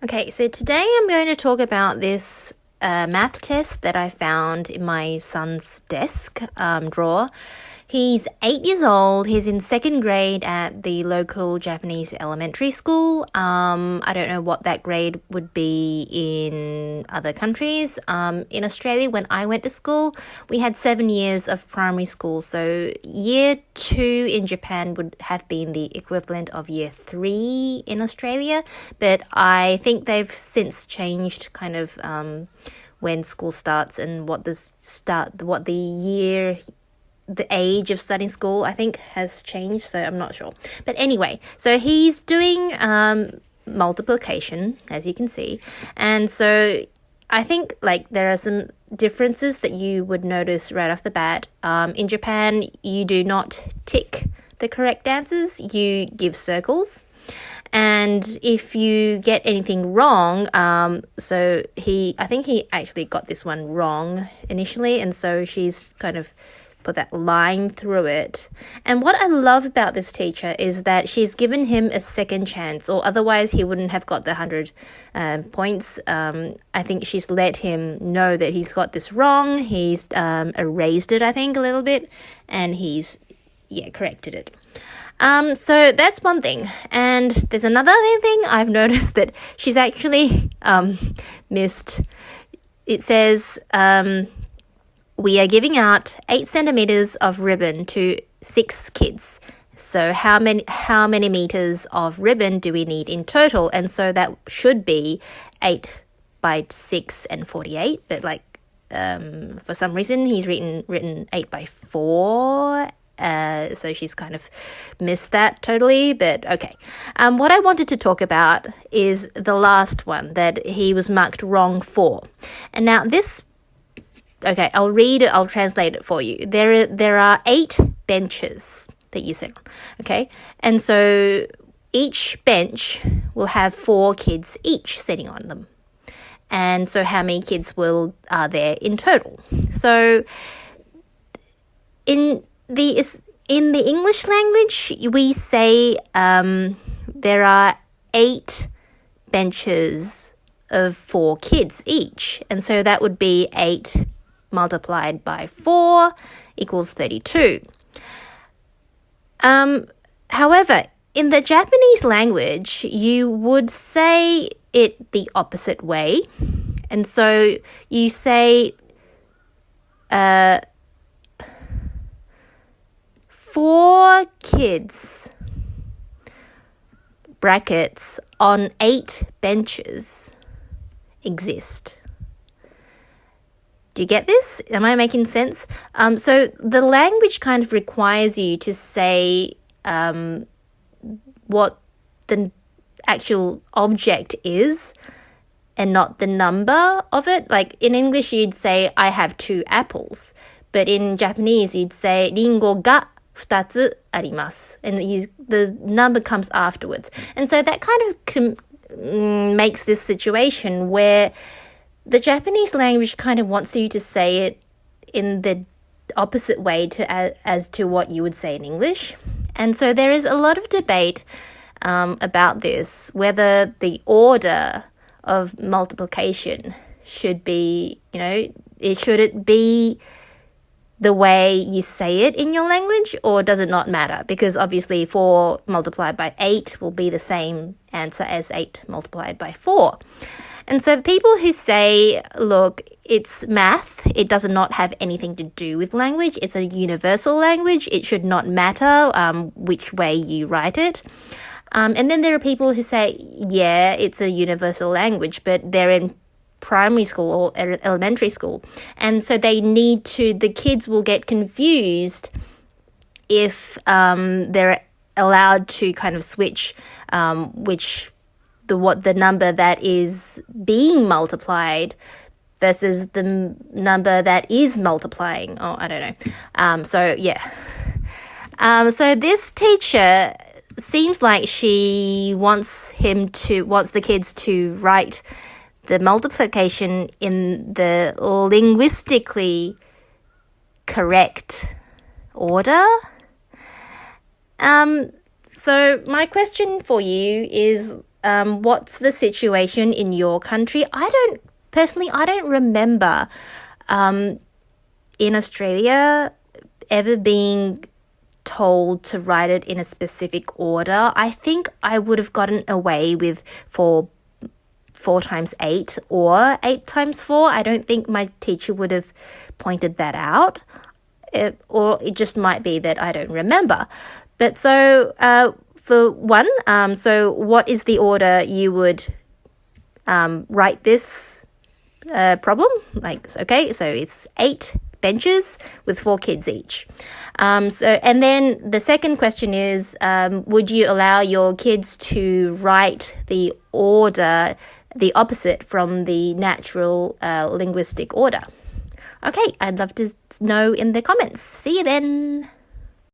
Okay, so today I'm going to talk about this math test that I found in my son's desk drawer. He's 8 years old. He's in second grade at the local Japanese elementary school. I don't know what that grade would be in other countries. In Australia, when I went to school, we had 7 years of primary school. So year 2 in Japan would have been the equivalent of year 3 in Australia. But I think they've since changed kind of when school starts and what the age of studying school, I think, has changed, so I'm not sure. But anyway, so he's doing multiplication, as you can see. And so I think there are some differences that you would notice right off the bat. In Japan, you do not tick the correct answers, you give circles. And if you get anything wrong, I think he actually got this one wrong initially, and so she's kind of put that line through it. And what I love about this teacher is that she's given him a second chance, or otherwise he wouldn't have got the 100 points. I think she's let him know that he's got this wrong. He's erased it, I think, a little bit, and he's corrected it. So that's one thing. And there's another thing I've noticed that she's actually missed. It says we are giving out 8 centimeters of ribbon to 6 kids. So how many meters of ribbon do we need in total? And so that should be 8 by 6 and 48. But for some reason he's written 8 by 4. So she's kind of missed that totally, but okay. What I wanted to talk about is the last one that he was marked wrong for. And now I'll translate it for you. There are 8 benches that you sit on, okay? And so each bench will have 4 kids each sitting on them. And so how many kids are there in total? So in the English language, we say there are 8 benches of 4 kids each. And so that would be 8 multiplied by 4 equals 32. However, in the Japanese language, you would say it the opposite way. And so you say 4 kids, brackets, on 8 benches exist. Do you get this? Am I making sense? So the language kind of requires you to say what the actual object is and not the number of it. Like in English, you'd say, I have 2 apples. But in Japanese, you'd say, リンゴが2つあります. And the number comes afterwards. And so that kind of makes this situation where the Japanese language kind of wants you to say it in the opposite way as to what you would say in English. And so there is a lot of debate about this, whether the order of multiplication should be, should it be the way you say it in your language, or does it not matter? Because obviously 4 multiplied by 8 will be the same answer as 8 multiplied by 4. And so the people who say, look, it's math, it does not have anything to do with language, it's a universal language, it should not matter which way you write it. And then there are people who say, yeah, it's a universal language, but they're in primary school or elementary school. And so the kids will get confused if they're allowed to kind of switch the number that is being multiplied versus the number that is multiplying. Oh, I don't know. So this teacher seems like she wants the kids to write the multiplication in the linguistically correct order. So my question for you is, what's the situation in your country? I don't remember in Australia ever being told to write it in a specific order. I think I would have gotten away with 4 times 8 or 8 times 4. I don't think my teacher would have pointed that out. Or it just might be that I don't remember. But so for one, so what is the order you would write this problem? Okay, so it's 8 benches with 4 kids each. And then the second question is, would you allow your kids to write the order the opposite from the natural linguistic order? Okay, I'd love to know in the comments. See you then.